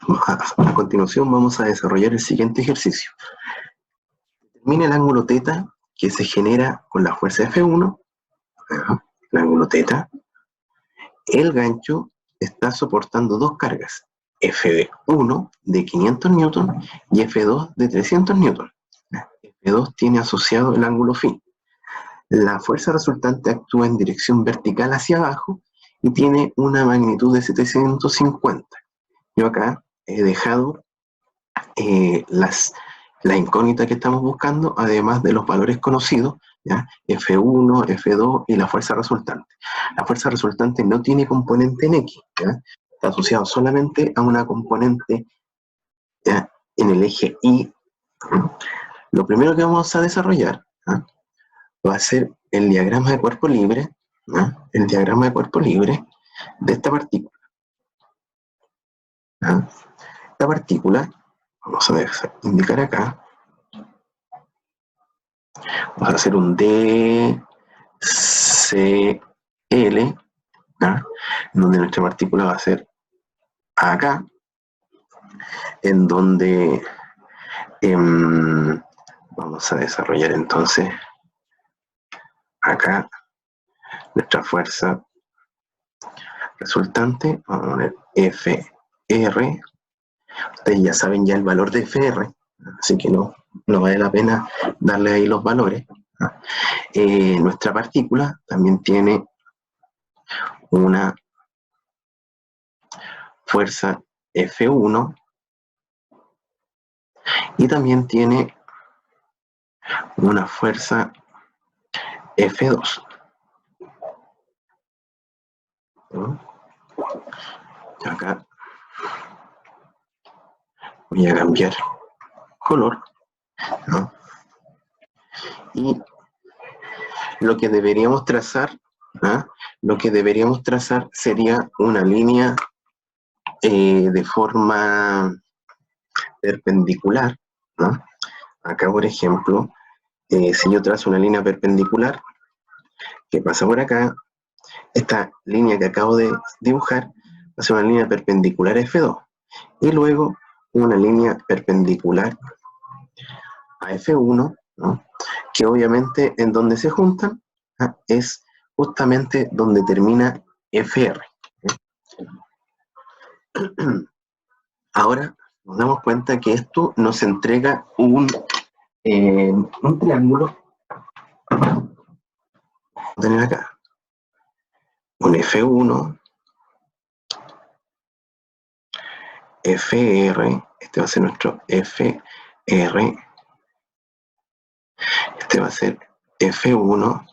A continuación vamos a desarrollar el siguiente ejercicio. Determina el ángulo θ que se genera con la fuerza F1, el ángulo θ. El gancho está soportando dos cargas, F1 de 500 newton y F2 de 300 newton. F2 tiene asociado el ángulo φ. La fuerza resultante actúa en dirección vertical hacia abajo y tiene una magnitud de 750. Yo acá he dejado la incógnita que estamos buscando, además de los valores conocidos, ¿ya? F1, F2 y la fuerza resultante. La fuerza resultante no tiene componente en X, ¿ya? Está asociado solamente a una componente, ¿ya?, en el eje Y. Lo primero que vamos a desarrollar, ¿ya?, va a ser el diagrama de cuerpo libre, ¿ya?, el diagrama de cuerpo libre de esta partícula, ¿ya? Esta partícula, vamos a indicar acá, vamos a hacer un DCL, ¿ya?, donde nuestra partícula va a ser acá, en donde vamos a desarrollar entonces acá nuestra fuerza resultante. Vamos a poner FR. Ustedes ya saben ya el valor de FR, así que no vale la pena darle ahí los valores. Nuestra partícula también tiene una fuerza F1 y también tiene una fuerza F2. Acá voy a cambiar color, ¿no? Y lo que deberíamos trazar, ¿no?, lo que deberíamos trazar sería una línea de forma perpendicular, ¿no? Acá, por ejemplo, si yo trazo una línea perpendicular que pasa por acá, esta línea que acabo de dibujar va a ser una línea perpendicular F2, y luego una línea perpendicular a F1, ¿no?, que obviamente en donde se juntan, ¿no?, es justamente donde termina FR. Ahora nos damos cuenta que esto nos entrega un triángulo. Vamos a tener acá un F1, FR, este va a ser nuestro FR, este va a ser F1,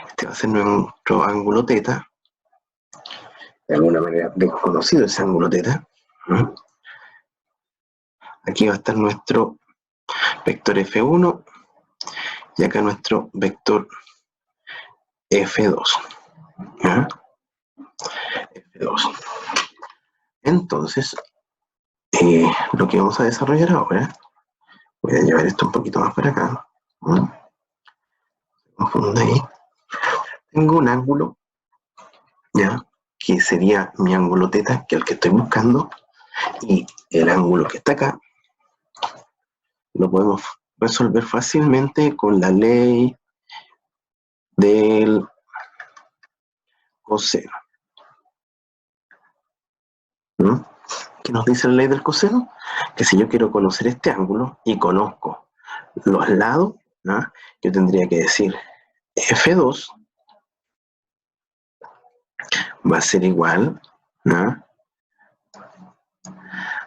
este va a ser nuestro ángulo θ, de alguna manera desconocido ese ángulo θ. Aquí va a estar nuestro vector F1 y acá nuestro vector F2. ¿Ya? F2. Entonces, lo que vamos a desarrollar ahora, voy a llevar esto un poquito más para acá. Ahí. Tengo un ángulo, ¿ya?, que sería mi ángulo θ, que es el que estoy buscando, y el ángulo que está acá lo podemos resolver fácilmente con la ley del coseno. ¿Qué nos dice la ley del coseno? Que si yo quiero conocer este ángulo y conozco los lados, ¿no?, yo tendría que decir F2 va a ser igual, ¿no?,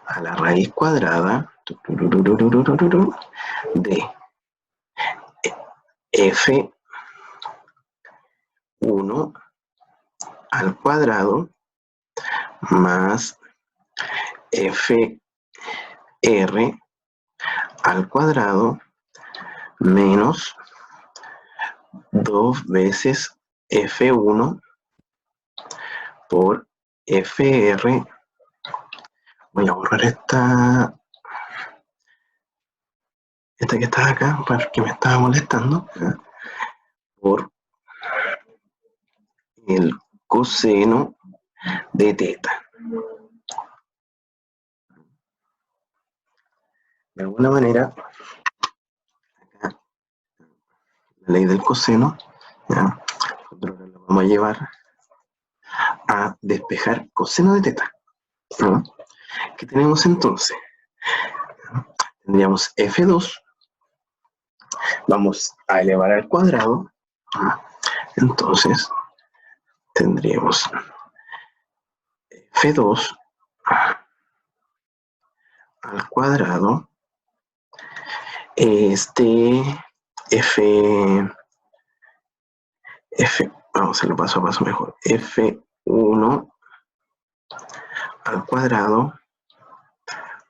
a la raíz cuadrada de F1 al cuadrado más FR al cuadrado menos 2 veces F1 por FR. Voy a borrar esta que está acá porque me estaba molestando, ¿ya?, por el coseno de θ. de alguna manera, acá, la ley del coseno, ¿ya? Nosotros lo vamos a llevar a despejar coseno de teta, ¿no? ¿Qué tenemos entonces? Tendríamos F2, vamos a elevar al cuadrado, ¿no? Entonces tendríamos F2 al cuadrado, vamos a hacerlo paso a paso mejor, F1 al cuadrado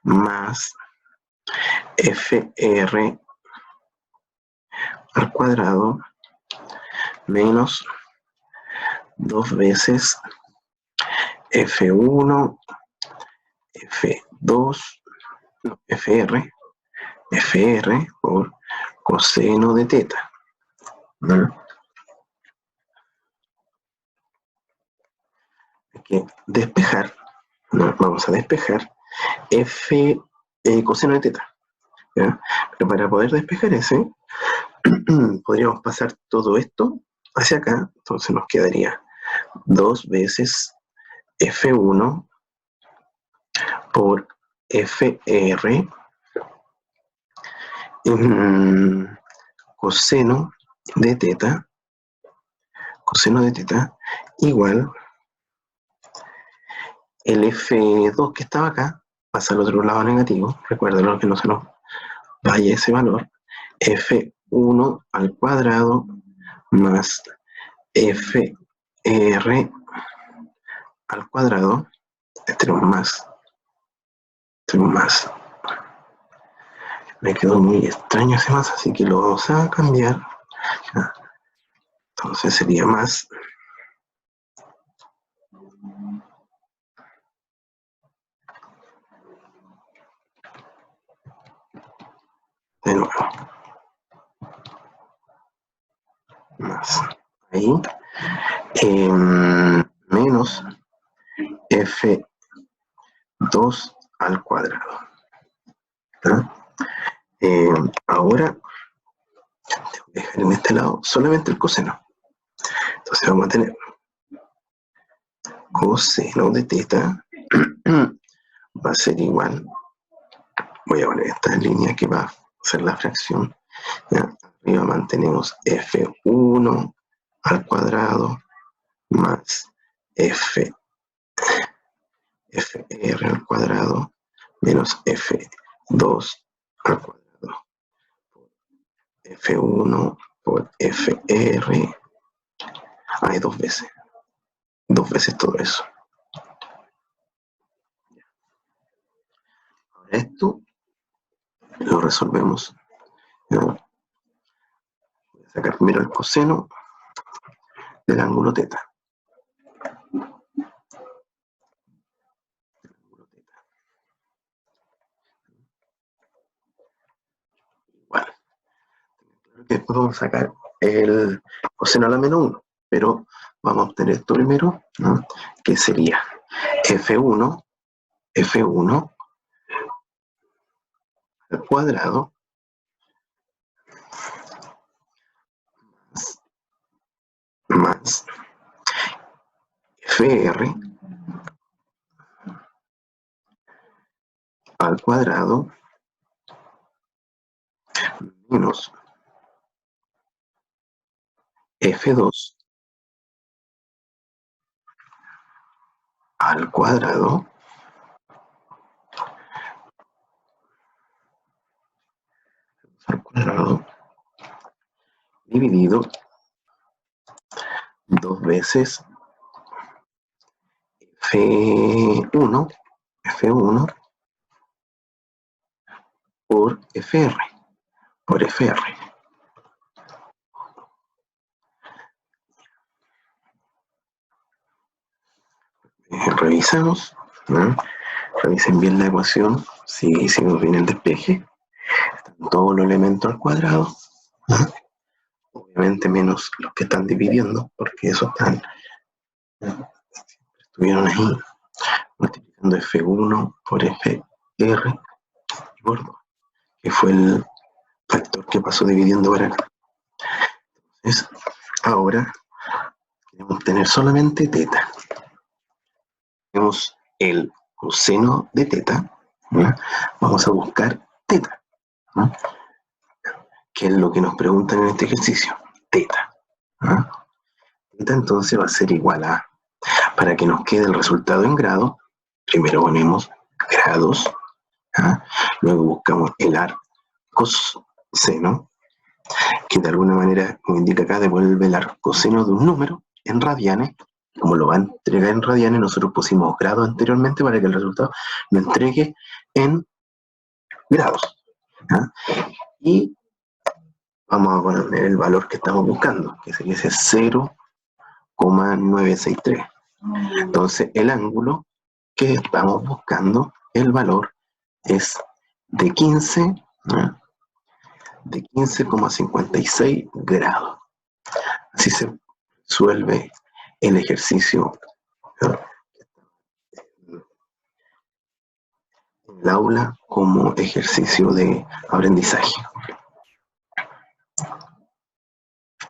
más FR al cuadrado menos 2 veces F1, F2, no, FR por coseno de teta, ¿no? Hay que despejar, ¿no? Vamos a despejar coseno de teta, ¿ya? Pero para poder despejar ese, podríamos pasar todo esto hacia acá, entonces nos quedaría 2 veces F1 por FR coseno de teta igual el F2 que estaba acá pasa al otro lado negativo, recuerden que no se nos vaya ese valor, F1 al cuadrado más FR al cuadrado, tenemos más, me quedó muy extraño ese más, así que lo vamos a cambiar, entonces sería más de nuevo, más ahí, menos F2 al cuadrado. Ahora tengo que dejar en este lado solamente el coseno. Entonces vamos a tener coseno de teta va a ser igual, voy a poner esta línea que va a ser la fracción, ¿ya? Arriba mantenemos F1 al cuadrado más FR al cuadrado menos F2 al cuadrado por F1 por FR. Hay dos veces todo eso. Ahora esto lo resolvemos. Voy a sacar primero el coseno del ángulo teta. Igual. Después vamos a sacar el coseno a la menos 1, pero vamos a obtener esto primero, ¿no? Que sería F1 al cuadrado más FR al cuadrado menos F2 al cuadrado dividido 2 veces F1 por FR. Revisamos, ¿no? Revisen bien la ecuación, si hicimos bien el despeje. Están todos los elementos al cuadrado, ¿no? Obviamente menos los que están dividiendo, porque esos estuvieron ahí multiplicando F1 por FR y por 2. que fue el factor que pasó dividiendo para acá. Entonces, ahora queremos tener solamente teta. Tenemos el coseno de teta. ¿Ya? Vamos a buscar teta, ¿no? Que es lo que nos preguntan en este ejercicio. Teta. ¿No? Teta entonces va a ser igual a, para que nos quede el resultado en grado, primero ponemos grados, ¿ah? Luego buscamos el arcoseno, que de alguna manera, como indica acá, devuelve el arcoseno de un número en radianes. Como lo va a entregar en radianes, nosotros pusimos grados anteriormente para que el resultado lo entregue en grados. ¿Ah? Y vamos a poner el valor que estamos buscando, que sería ese 0,963. Entonces, el ángulo que estamos buscando, el valor es de 15, ¿no? De 15,56 grados. Así se resuelve el ejercicio, ¿no? En el aula como ejercicio de aprendizaje.